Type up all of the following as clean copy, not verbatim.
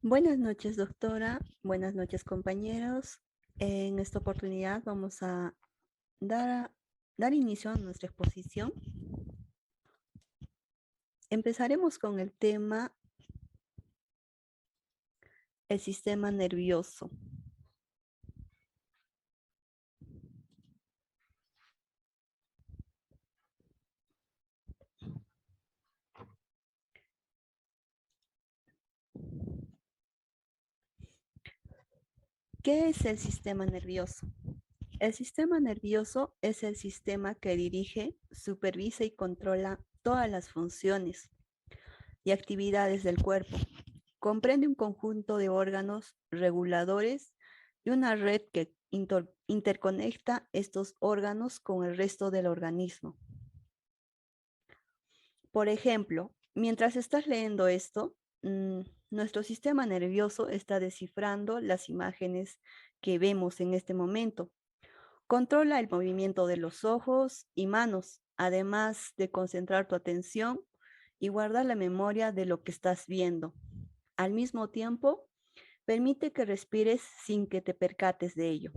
Buenas noches, doctora. Buenas noches, compañeros. En esta oportunidad vamos a dar, dar inicio a nuestra exposición. Empezaremos con el tema el sistema nervioso. ¿Qué es el sistema nervioso? El sistema nervioso es el sistema que dirige, supervisa y controla todas las funciones y actividades del cuerpo. Comprende un conjunto de órganos reguladores y una red que interconecta estos órganos con el resto del organismo. Por ejemplo, mientras estás leyendo esto, nuestro sistema nervioso está descifrando las imágenes que vemos en este momento. Controla el movimiento de los ojos y manos, además de concentrar tu atención y guardar la memoria de lo que estás viendo. Al mismo tiempo, permite que respires sin que te percates de ello.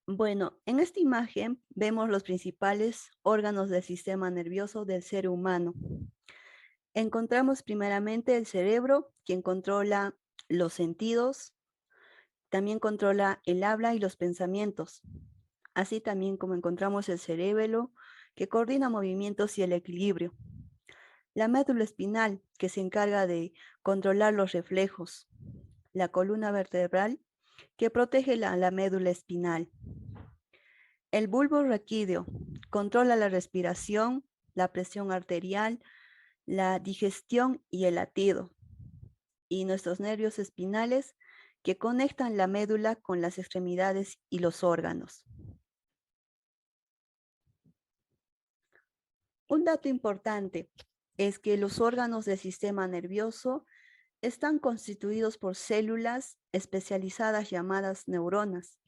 Bueno, en esta imagen vemos los principales órganos del sistema nervioso del ser humano. Encontramos primeramente el cerebro, quien controla los sentidos, también controla el habla y los pensamientos, así también como encontramos el cerebelo, que coordina movimientos y el equilibrio. La médula espinal, que se encarga de controlar los reflejos. La columna vertebral, que protege la médula espinal. El bulbo raquídeo controla la respiración, la presión arterial, la digestión y el latido. Y nuestros nervios espinales, que conectan la médula con las extremidades y los órganos. Un dato importante es que los órganos del sistema nervioso están constituidos por células especializadas llamadas neuronas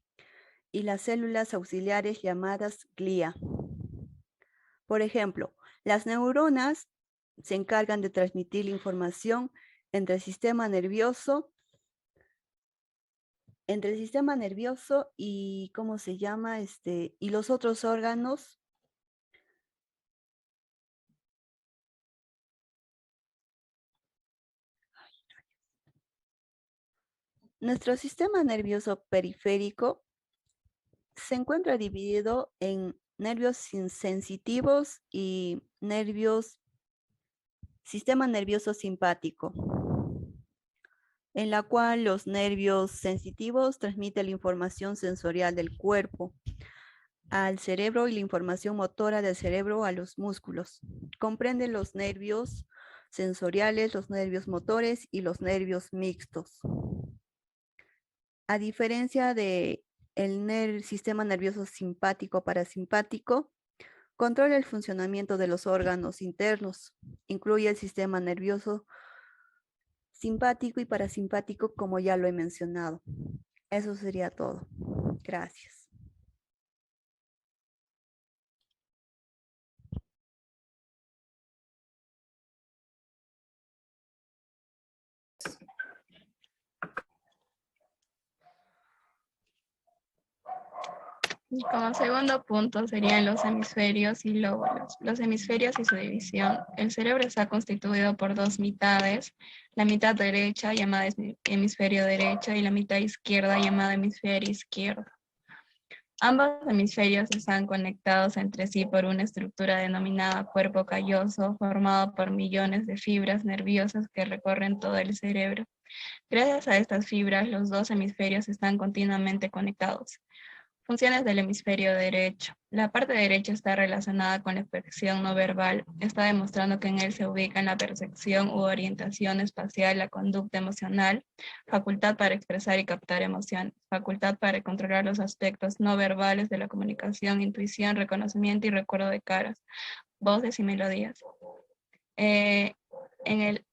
y las células auxiliares llamadas glía. Por ejemplo, las neuronas se encargan de transmitir la información entre el sistema nervioso, y ¿cómo se llama? Y los otros órganos. Nuestro sistema nervioso periférico se encuentra dividido en nervios sensitivos y sistema nervioso simpático, en la cual los nervios sensitivos transmiten la información sensorial del cuerpo al cerebro y la información motora del cerebro a los músculos. Comprende los nervios sensoriales, los nervios motores y los nervios mixtos. A diferencia de el sistema nervioso simpático parasimpático, controla el funcionamiento de los órganos internos. Incluye el sistema nervioso simpático y parasimpático, como ya lo he mencionado. Eso sería todo. Gracias. Y como segundo punto serían los hemisferios y lóbulos. Los hemisferios y su división. El cerebro está constituido por dos mitades, la mitad derecha llamada hemisferio derecho y la mitad izquierda llamada hemisferio izquierdo. Ambos hemisferios están conectados entre sí por una estructura denominada cuerpo calloso, formado por millones de fibras nerviosas que recorren todo el cerebro. Gracias a estas fibras, los dos hemisferios están continuamente conectados. Funciones del hemisferio derecho. La parte derecha está relacionada con la expresión no verbal. Está demostrando que en él se ubican la percepción u orientación espacial, la conducta emocional, facultad para expresar y captar emociones, facultad para controlar los aspectos no verbales de la comunicación, intuición, reconocimiento y recuerdo de caras, voces y melodías. En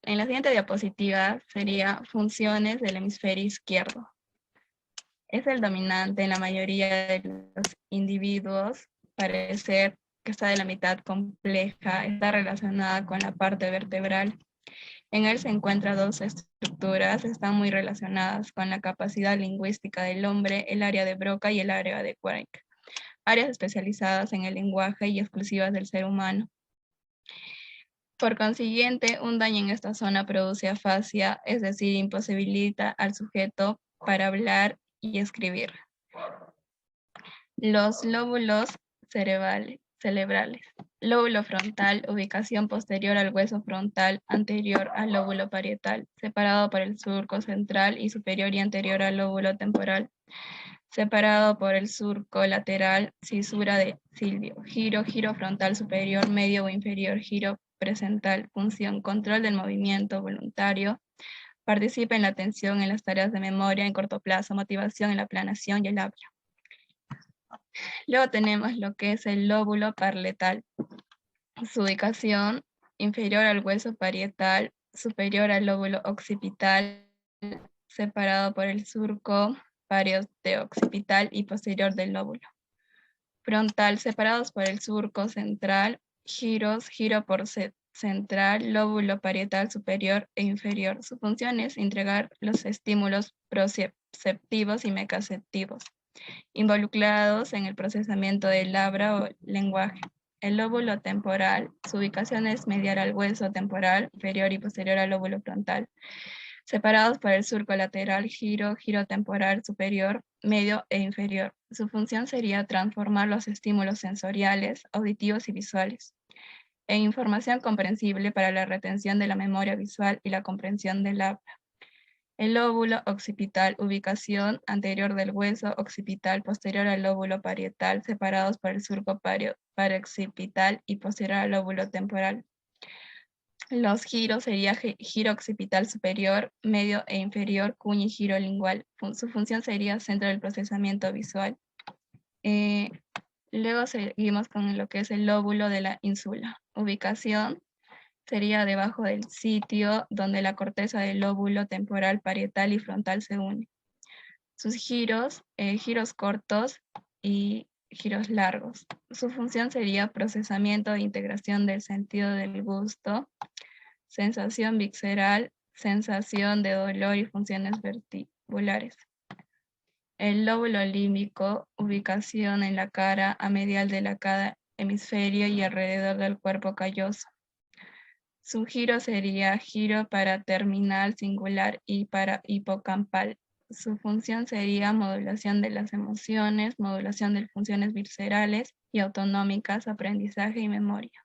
la siguiente diapositiva sería funciones del hemisferio izquierdo. Es el dominante en la mayoría de los individuos, parece que está de la mitad compleja, está relacionada con la parte vertebral. En él se encuentran dos estructuras, están muy relacionadas con la capacidad lingüística del hombre, el área de Broca y el área de Wernicke, áreas especializadas en el lenguaje y exclusivas del ser humano. Por consiguiente, un daño en esta zona produce afasia, es decir, imposibilita al sujeto para hablar y escribir. Los lóbulos cerebrales. Lóbulo frontal, ubicación posterior al hueso frontal, anterior al lóbulo parietal, separado por el surco central y superior y anterior al lóbulo temporal, separado por el surco lateral, cisura de cilio, giro frontal superior, medio o inferior, giro presental, función, control del movimiento voluntario, participa en la atención en las tareas de memoria en corto plazo, motivación en la planeación y el habla. Luego tenemos lo que es el lóbulo parietal. Su ubicación inferior al hueso parietal, superior al lóbulo occipital, separado por el surco parieto-occipital y posterior del lóbulo frontal, separados por el surco central, giro por central, lóbulo parietal superior e inferior. Su función es entregar los estímulos proceptivos y mecaceptivos, involucrados en el procesamiento del habla o lenguaje. El lóbulo temporal, su ubicación es medial al hueso temporal, inferior y posterior al lóbulo frontal, separados por el surco lateral, giro temporal superior, medio e inferior. Su función sería transformar los estímulos sensoriales, auditivos y visuales en información comprensible para la retención de la memoria visual y la comprensión del habla. El lóbulo occipital, ubicación anterior del hueso occipital, posterior al lóbulo parietal, separados por el surco paroccipital y posterior al lóbulo temporal. Los giros sería giro occipital superior, medio e inferior, cuña y giro lingual. Su función sería centro del procesamiento visual. Luego seguimos con lo que es el lóbulo de la ínsula. Ubicación sería debajo del sitio donde la corteza del lóbulo temporal, parietal y frontal se unen. Sus giros cortos y giros largos. Su función sería procesamiento e integración del sentido del gusto, sensación visceral, sensación de dolor y funciones vestibulares. El lóbulo límbico, ubicación en la cara a medial de cada hemisferio y alrededor del cuerpo calloso. Su giro sería giro paraterminal singular y para hipocampal. Su función sería modulación de las emociones, modulación de funciones viscerales y autonómicas, aprendizaje y memoria.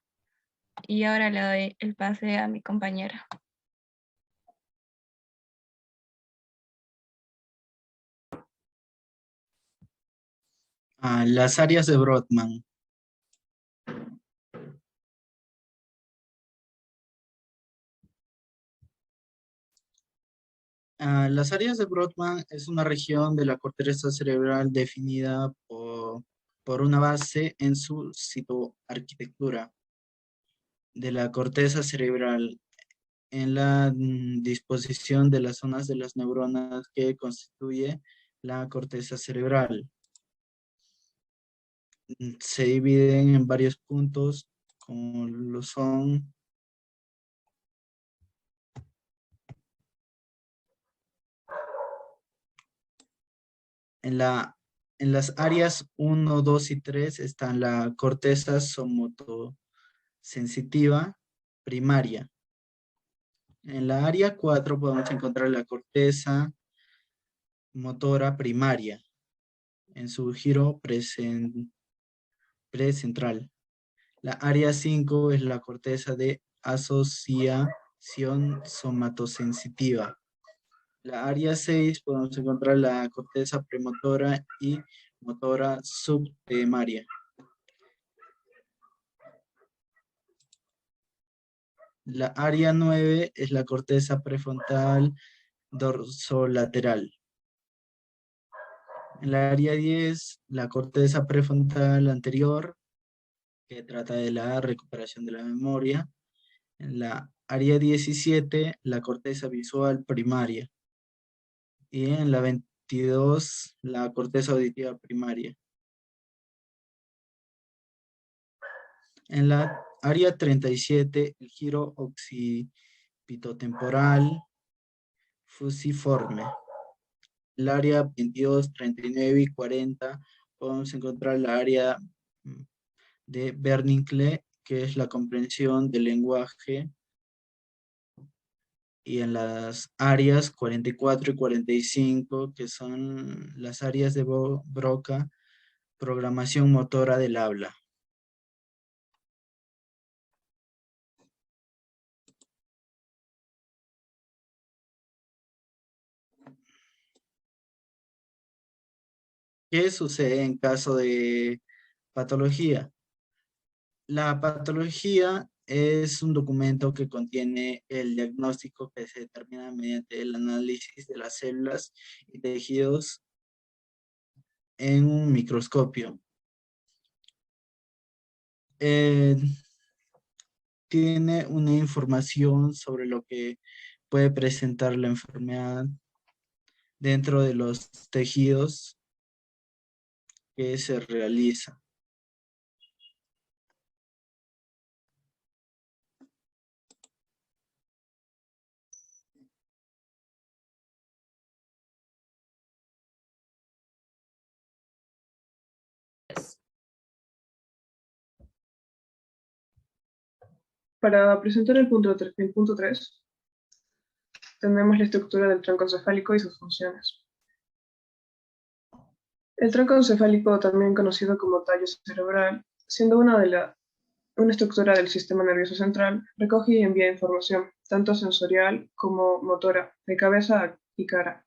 Y ahora le doy el pase a mi compañera. Las áreas de Brodmann. Las áreas de Brodmann es una región de la corteza cerebral definida por una base en su citoarquitectura de la corteza cerebral en la disposición de las zonas de las neuronas que constituye la corteza cerebral. Se dividen en varios puntos, como lo son en las áreas 1, 2 y 3 están la corteza somatosensitiva primaria. En la área 4 podemos encontrar la corteza motora primaria en su giro precentral. La área 5 es la corteza de asociación somatosensitiva. La área 6 podemos encontrar la corteza premotora y motora subtemaria. La área 9 es la corteza prefrontal dorsolateral. En la área 10, la corteza prefrontal anterior, que trata de la recuperación de la memoria. En la área 17, la corteza visual primaria. Y en la 22, la corteza auditiva primaria. En la área 37, el giro occipital pitotemporal fusiforme. El área 22, 39 y 40 podemos encontrar la área de Wernicke, que es la comprensión del lenguaje, y en las áreas 44 y 45, que son las áreas de Broca, programación motora del habla. ¿Qué sucede en caso de patología? La patología es un documento que contiene el diagnóstico que se determina mediante el análisis de las células y tejidos en un microscopio. Tiene una información sobre lo que puede presentar la enfermedad dentro de los tejidos que se realiza. Para presentar el punto 3, tenemos la estructura del tronco encefálico y sus funciones. El tronco encefálico, también conocido como tallo cerebral, siendo una estructura del sistema nervioso central, recoge y envía información, tanto sensorial como motora, de cabeza y cara,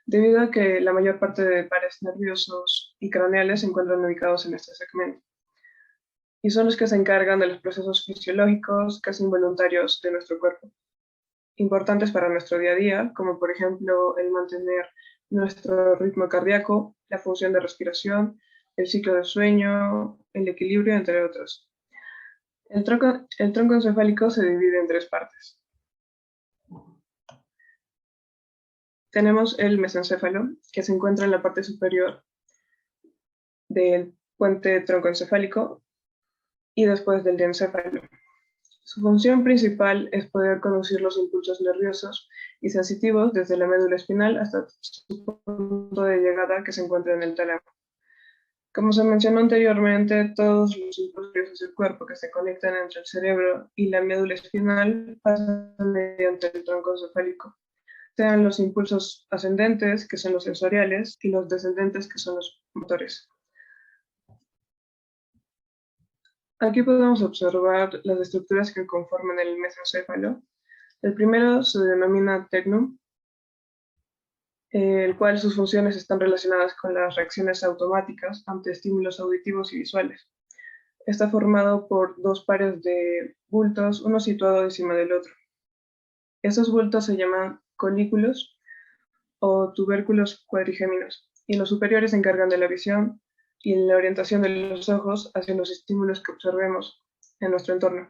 debido a que la mayor parte de pares nerviosos y craneales se encuentran ubicados en este segmento, y son los que se encargan de los procesos fisiológicos casi involuntarios de nuestro cuerpo, importantes para nuestro día a día, como por ejemplo el mantener nuestro ritmo cardíaco, la función de respiración, el ciclo de sueño, el equilibrio, entre otros. El tronco encefálico se divide en 3 partes. Tenemos el mesencéfalo, que se encuentra en la parte superior del puente troncoencefálico y después del diencéfalo. Su función principal es poder conducir los impulsos nerviosos y sensitivos desde la médula espinal hasta su punto de llegada, que se encuentra en el tálamo. Como se mencionó anteriormente, todos los impulsos nerviosos del cuerpo que se conectan entre el cerebro y la médula espinal pasan mediante el tronco encefálico, sean los impulsos ascendentes, que son los sensoriales, y los descendentes, que son los motores. Aquí podemos observar las estructuras que conforman el mesencéfalo. El primero se denomina tecnum, el cual sus funciones están relacionadas con las reacciones automáticas ante estímulos auditivos y visuales. Está formado por 2 pares de bultos, uno situado encima del otro. Esos bultos se llaman colículos o tubérculos cuadrigéminos, y los superiores se encargan de la visión y la orientación de los ojos hacia los estímulos que observemos en nuestro entorno.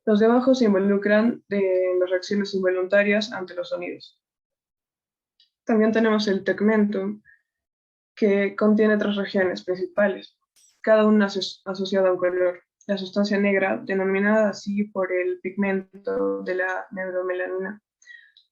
Los de abajo se involucran en las reacciones involuntarias ante los sonidos. También tenemos el tegmentum, que contiene 3 regiones principales, cada una asociada a un color. La sustancia negra, denominada así por el pigmento de la neuromelanina.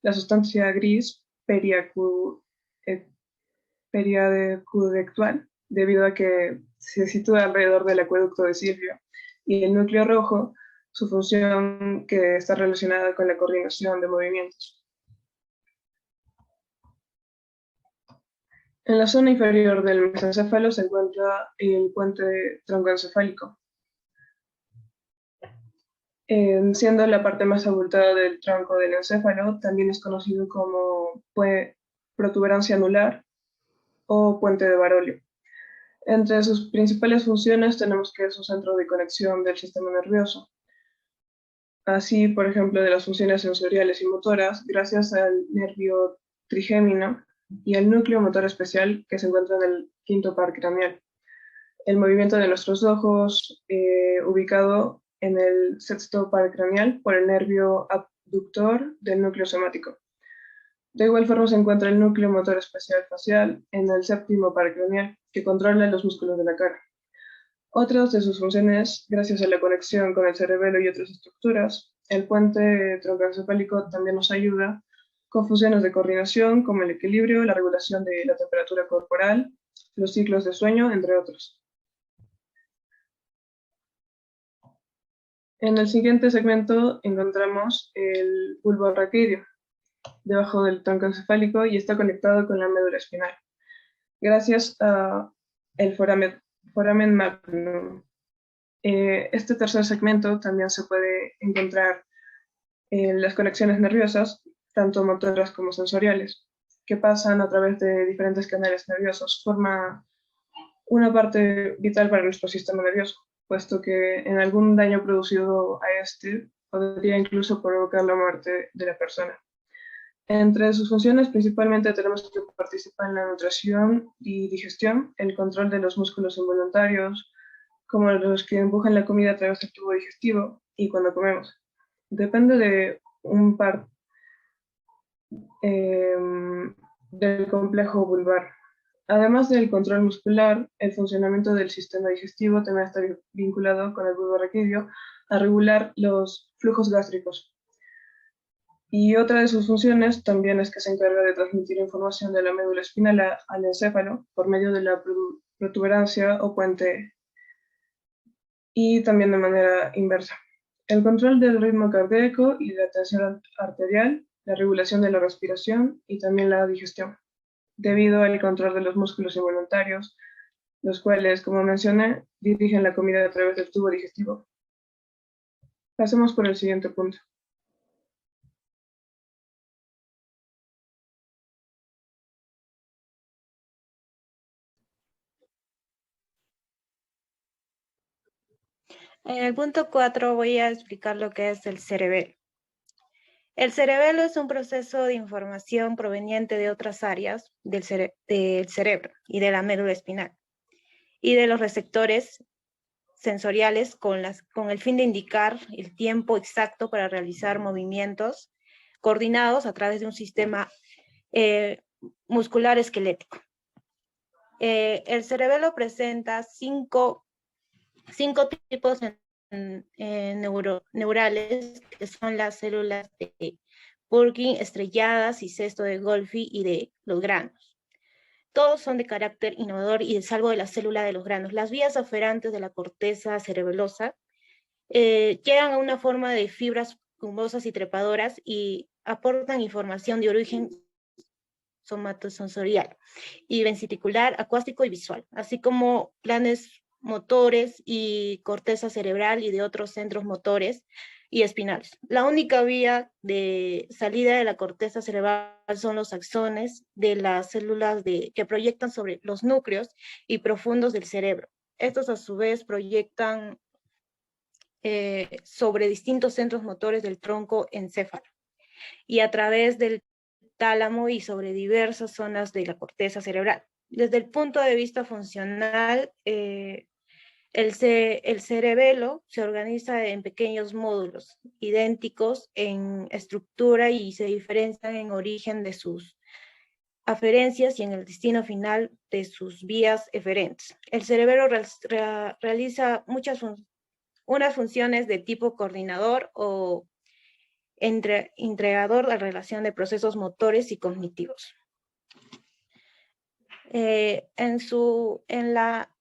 La sustancia gris, periaqueductual, debido a que se sitúa alrededor del acueducto de Silvio. Y el núcleo rojo, su función que está relacionada con la coordinación de movimientos. En la zona inferior del mesencéfalo se encuentra el puente troncoencefálico, siendo la parte más abultada del tronco del encéfalo. También es conocido como protuberancia anular o puente de Barolio. Entre sus principales funciones tenemos que es un centro de conexión del sistema nervioso. Así, por ejemplo, de las funciones sensoriales y motoras, gracias al nervio trigémino y al núcleo motor especial, que se encuentra en el 5º par craneal. El movimiento de nuestros ojos, ubicado en el 6º par craneal por el nervio abductor del núcleo somático. De igual forma se encuentra el núcleo motor especial facial en el 7º par craneal, que controla los músculos de la cara. Otras de sus funciones, gracias a la conexión con el cerebelo y otras estructuras, el puente troncoencefálico también nos ayuda con funciones de coordinación como el equilibrio, la regulación de la temperatura corporal, los ciclos de sueño, entre otros. En el siguiente segmento encontramos el bulbo raquídeo, debajo del tronco encefálico, y está conectado con la médula espinal, gracias a el foramen magnum. Este tercer segmento también se puede encontrar en las conexiones nerviosas, tanto motoras como sensoriales, que pasan a través de diferentes canales nerviosos. Forma una parte vital para nuestro sistema nervioso, puesto que en algún daño producido a este podría incluso provocar la muerte de la persona. Entre sus funciones principalmente tenemos que participar en la nutrición y digestión, el control de los músculos involuntarios, como los que empujan la comida a través del tubo digestivo y cuando comemos. Depende de un par del complejo vulvar. Además del control muscular, el funcionamiento del sistema digestivo también está vinculado con el bulbo raquídeo a regular los flujos gástricos. Y otra de sus funciones también es que se encarga de transmitir información de la médula espinal al encéfalo por medio de la protuberancia o puente, y también de manera inversa. El control del ritmo cardíaco y la tensión arterial, la regulación de la respiración y también la digestión, debido al control de los músculos involuntarios, los cuales, como mencioné, dirigen la comida a través del tubo digestivo. Pasemos por el siguiente punto. En el punto 4 voy a explicar lo que es el cerebelo. El cerebelo es un proceso de información proveniente de otras áreas del cerebro y de la médula espinal y de los receptores sensoriales con el fin de indicar el tiempo exacto para realizar movimientos coordinados a través de un sistema muscular esquelético. El cerebelo presenta cinco tipos neurales, que son las células de Purkinje, estrelladas y cesto de Golgi y de los granos. Todos son de carácter innovador y salvo de la célula de los granos. Las vías aferentes de la corteza cerebelosa llegan a una forma de fibras cumosas y trepadoras y aportan información de origen somatosensorial y vesicular, acuástico y visual, así como planes motores y corteza cerebral y de otros centros motores y espinales. La única vía de salida de la corteza cerebral son los axones de las células que proyectan sobre los núcleos y profundos del cerebro. Estos a su vez proyectan sobre distintos centros motores del tronco encéfalo y a través del tálamo y sobre diversas zonas de la corteza cerebral. Desde el punto de vista funcional, el cerebelo se organiza en pequeños módulos idénticos en estructura y se diferencian en origen de sus aferencias y en el destino final de sus vías eferentes. El cerebelo realiza unas funciones de tipo coordinador o integrador de relación de procesos motores y cognitivos. En la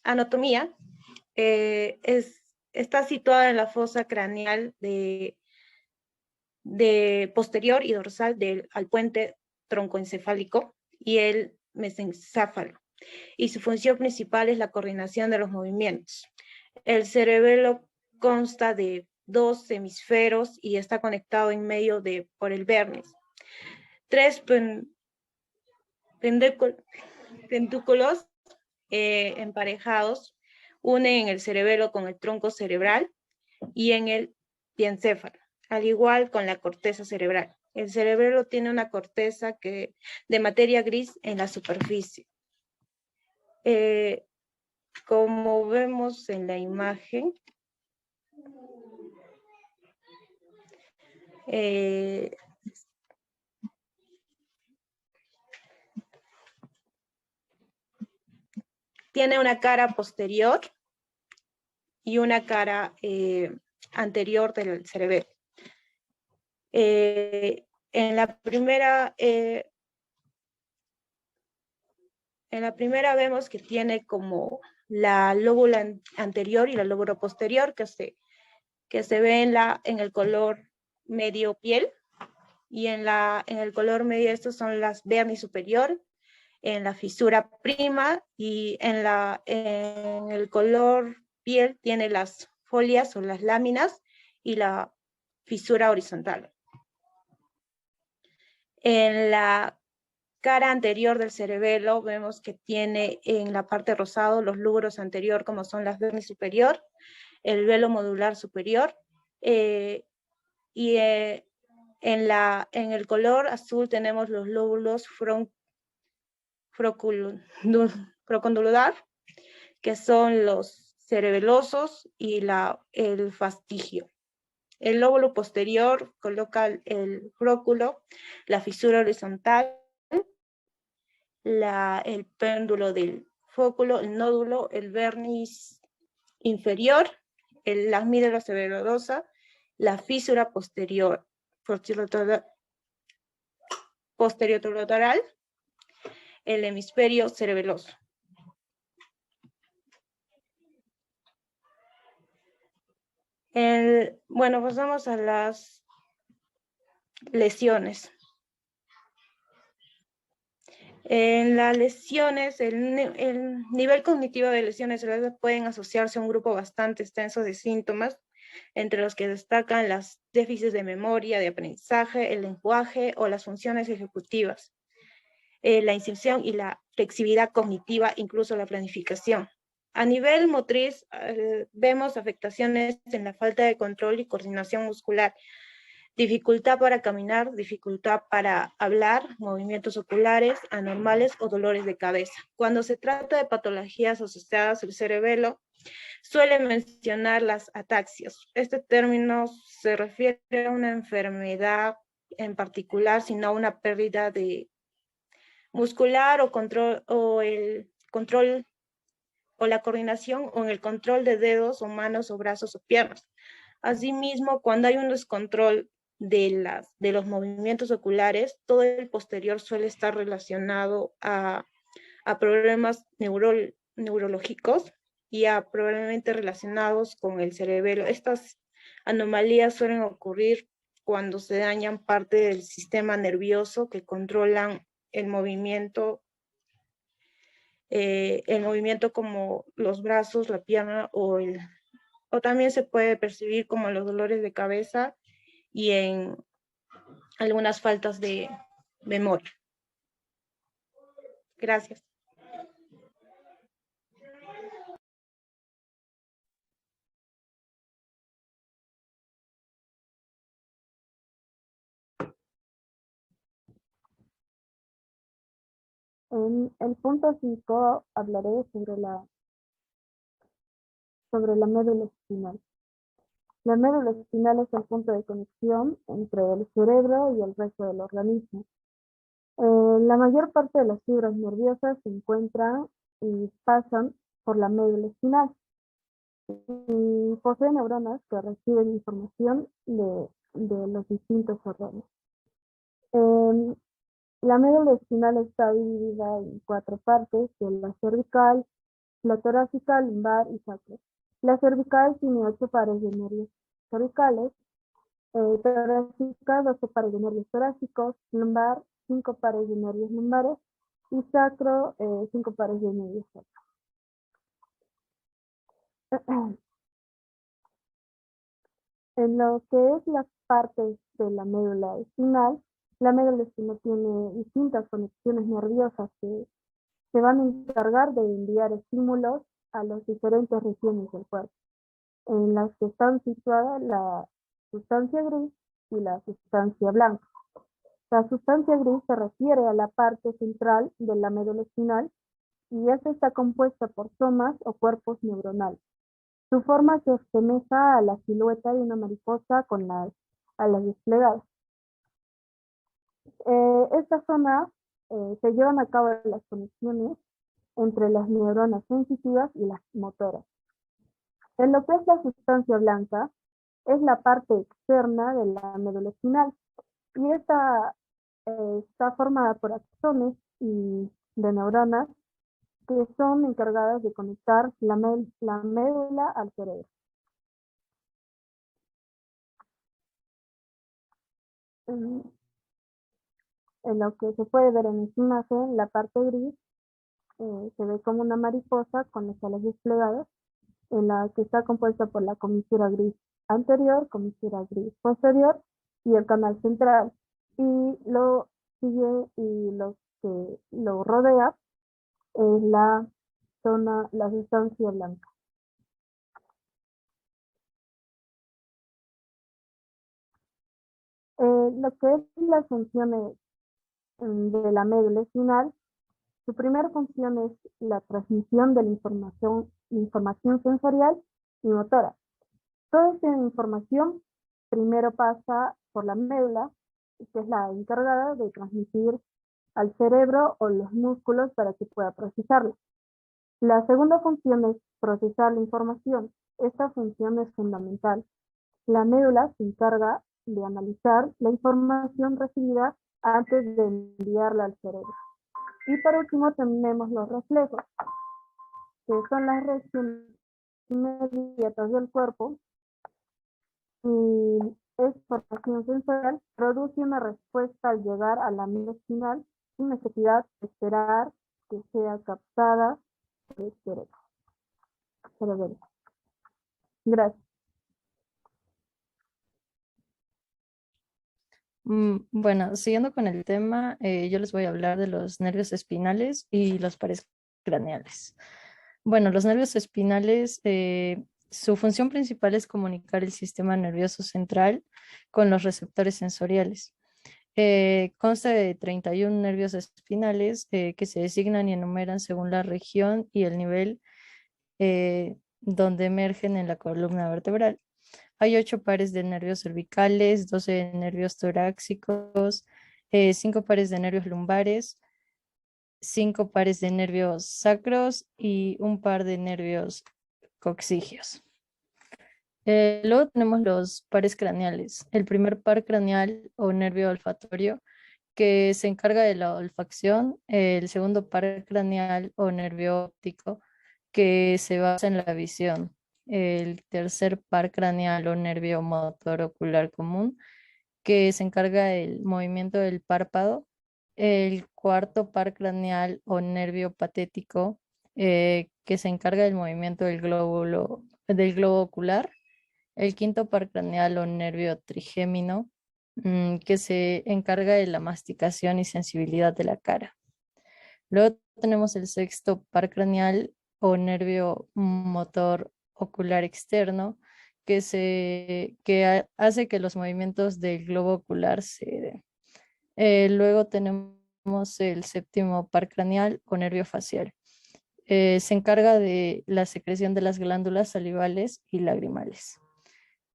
anatomía, está situada en la fosa craneal de posterior y dorsal al puente troncoencefálico y el mesencéfalo, y su función principal es la coordinación de los movimientos. El cerebelo consta de 2 hemisferios y está conectado en medio por el vértice. 3 pedúnculos emparejados unen el cerebelo con el tronco cerebral y en el diencéfalo, al igual con la corteza cerebral. El cerebelo tiene una corteza de materia gris en la superficie. Como vemos en la imagen, tiene una cara posterior y una cara anterior del cerebelo. En la primera vemos que tiene como la lóbula anterior y la lóbula posterior que se ve en el color medio piel, y en el color medio estos son las vernis superior, en la fisura prima, y en el color piel tiene las folias o las láminas y la fisura horizontal. En la cara anterior del cerebelo vemos que tiene en la parte rosado los lóbulos anterior, como son las vernis superior, el velo modular superior, y en el color azul tenemos los lóbulos frocondylar, que son los cerebelosos, y el fastigio. El lóbulo posterior coloca el fróculo, la fisura horizontal, el péndulo del fóculo, el nódulo, el vernis inferior, la amígdala cerebrosa, la fisura posterior lateral, el hemisferio cerebeloso. Bueno, pasamos a las lesiones. En las lesiones, el nivel cognitivo de lesiones pueden asociarse a un grupo bastante extenso de síntomas, entre los que destacan los déficits de memoria, de aprendizaje, el lenguaje o las funciones ejecutivas, la inserción y la flexibilidad cognitiva, incluso la planificación. A nivel motriz, vemos afectaciones en la falta de control y coordinación muscular, dificultad para caminar, dificultad para hablar, movimientos oculares anormales o dolores de cabeza. Cuando se trata de patologías asociadas al cerebelo, suele mencionar las ataxias. Este término se refiere a una enfermedad en particular, sino a una pérdida de muscular el control o la coordinación o en el control de dedos o manos o brazos o piernas. Asimismo, cuando hay un descontrol de los movimientos oculares, todo el posterior suele estar relacionado a problemas neurológicos y probablemente relacionados con el cerebelo. Estas anomalías suelen ocurrir cuando se dañan parte del sistema nervioso que controlan el movimiento como los brazos, la pierna o también se puede percibir como los dolores de cabeza y en algunas faltas de memoria. Gracias. En el punto 5 hablaré sobre la médula espinal. La médula espinal es el punto de conexión entre el cerebro y el resto del organismo. La mayor parte de las fibras nerviosas se encuentran y pasan por la médula espinal y posee neuronas que reciben información de los distintos órganos. La médula espinal está dividida en 4 partes, que es la cervical, la torácica, lumbar y sacro. La cervical tiene 8 pares de nervios cervicales, torácica 12 pares de nervios torácicos, lumbar 5 pares de nervios lumbares y sacro 5 pares de nervios sacros. En lo que es las partes de la médula espinal tiene distintas conexiones nerviosas que se van a encargar de enviar estímulos a las diferentes regiones del cuerpo, en las que están situadas la sustancia gris y la sustancia blanca. La sustancia gris se refiere a la parte central de la médula espinal y esta está compuesta por somas o cuerpos neuronales. Su forma se asemeja a la silueta de una mariposa con las alas desplegadas. Esta zona se llevan a cabo las conexiones entre las neuronas sensitivas y las motoras. En lo que es la sustancia blanca, es la parte externa de la médula espinal y esta está formada por axones y de neuronas que son encargadas de conectar la médula al cerebro. En lo que se puede ver en esta imagen, la parte gris se ve como una mariposa con las alas desplegadas, en la que está compuesta por la comisura gris anterior, comisura gris posterior y el canal central. Y lo sigue y lo que lo rodea es la zona, la sustancia blanca. Lo que es las funciones de la médula espinal, su primera función es la transmisión de la información sensorial y motora. Toda esta información primero pasa por la médula, que es la encargada de transmitir al cerebro o los músculos para que pueda procesarla. La segunda función es procesar la información. Esta función es fundamental. La médula se encarga de analizar la información recibida antes de enviarla al cerebro. Y por último tenemos los reflejos, que son las reacciones inmediatas del cuerpo y esta información sensorial produce una respuesta al llegar a la médula espinal sin necesidad de esperar que sea captada por el cerebro. Gracias. Bueno, siguiendo con el tema, yo les voy a hablar de los nervios espinales y los pares craneales. Bueno, los nervios espinales, su función principal es comunicar el sistema nervioso central con los receptores sensoriales. Consta de 31 nervios espinales que se designan y enumeran según la región y el nivel donde emergen en la columna vertebral. Hay 8 pares de nervios cervicales, 12 nervios torácicos, 5 pares de nervios lumbares, 5 pares de nervios sacros y un par de nervios coccigios. Luego tenemos los pares craneales. El primer par craneal o nervio olfatorio que se encarga de la olfacción. El segundo par craneal o nervio óptico que se basa en la visión. El tercer par craneal o nervio motor ocular común que se encarga del movimiento del párpado. El cuarto par craneal o nervio patético que se encarga del movimiento del globo ocular. El quinto par craneal o nervio trigémino que se encarga de la masticación y sensibilidad de la cara. Luego tenemos el sexto par craneal o nervio motor ocular externo que hace que los movimientos del globo ocular se den. Luego tenemos el séptimo par craneal o nervio facial. Se encarga de la secreción de las glándulas salivales y lagrimales.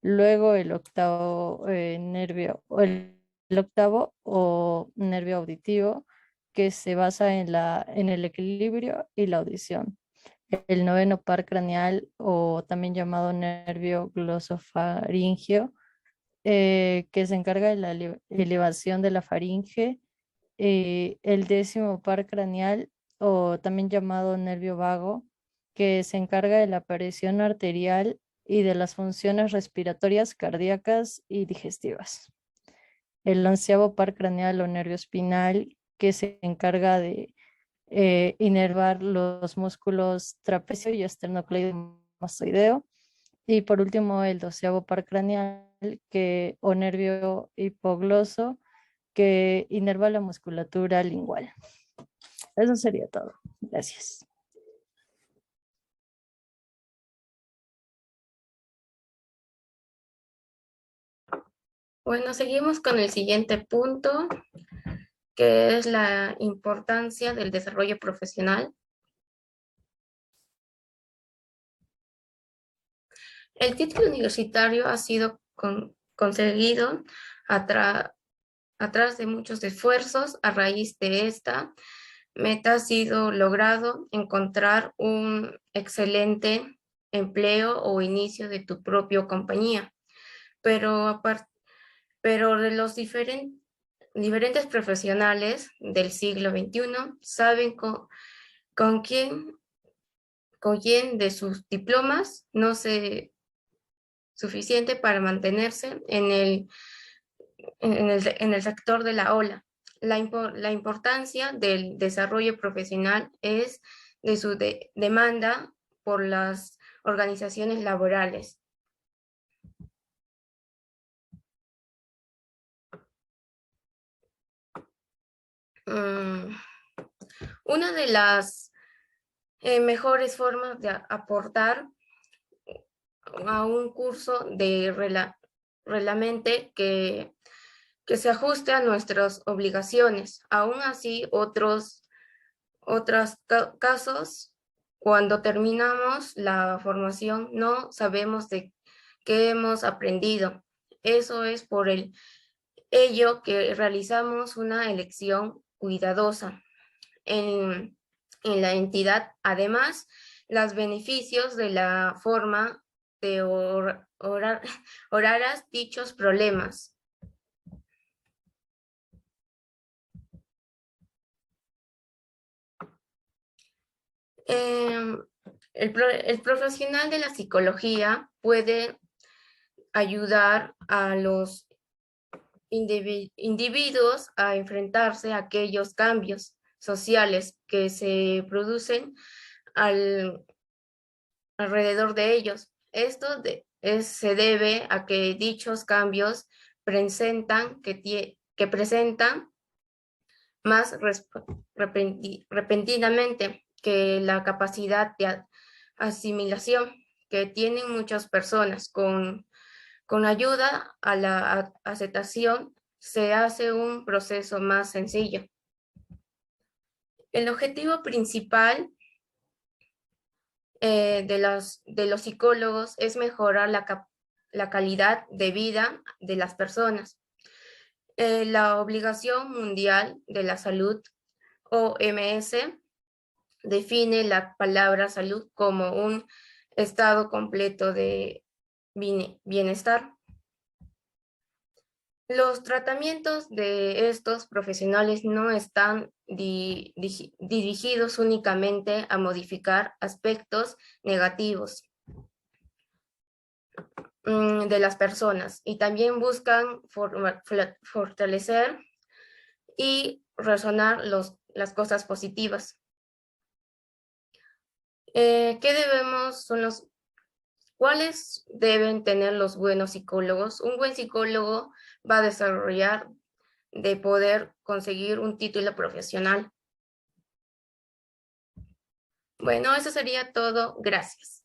Luego el octavo el octavo o nervio auditivo que se basa en el equilibrio y la audición. El noveno par craneal o también llamado nervio glosofaringeo que se encarga de la elevación de la faringe. El décimo par craneal o también llamado nervio vago que se encarga de la presión arterial y de las funciones respiratorias, cardíacas y digestivas. El onceavo par craneal o nervio espinal que se encarga de inervar los músculos trapecio y esternocleidomastoideo. Y por último, el doceavo par craneal o nervio hipogloso que inerva la musculatura lingual. Eso sería todo. Gracias. Bueno, seguimos con el siguiente punto, que es la importancia del desarrollo profesional. El título universitario ha sido conseguido atrás de muchos esfuerzos. A raíz de esta meta ha sido logrado encontrar un excelente empleo o inicio de tu propia compañía. pero de los diferentes profesionales del siglo XXI saben con quién de sus diplomas no se suficiente para mantenerse en el sector de la ola. La importancia del desarrollo profesional es de su demanda por las organizaciones laborales. Una de las mejores formas de aportar a un curso de reglamente que se ajuste a nuestras obligaciones. Aún así, otros casos, cuando terminamos la formación, no sabemos de qué hemos aprendido. Eso es por ello que realizamos una elección cuidadosa en la entidad. Además, los beneficios de la forma de orar dichos problemas. El profesional de la psicología puede ayudar a los individuos a enfrentarse a aquellos cambios sociales que se producen alrededor de ellos. Esto se debe a que dichos cambios presentan más repentinamente que la capacidad de asimilación que tienen muchas personas. Con ayuda a la aceptación se hace un proceso más sencillo. El objetivo principal de los psicólogos es mejorar la calidad de vida de las personas. La Obligación Mundial de la Salud, OMS, define la palabra salud como un estado completo de bienestar. Los tratamientos de estos profesionales no están dirigidos únicamente a modificar aspectos negativos de las personas, y también buscan fortalecer y resonar las cosas positivas. ¿Cuáles deben tener los buenos psicólogos? Un buen psicólogo va a desarrollar de poder conseguir un título profesional. Bueno, eso sería todo. Gracias.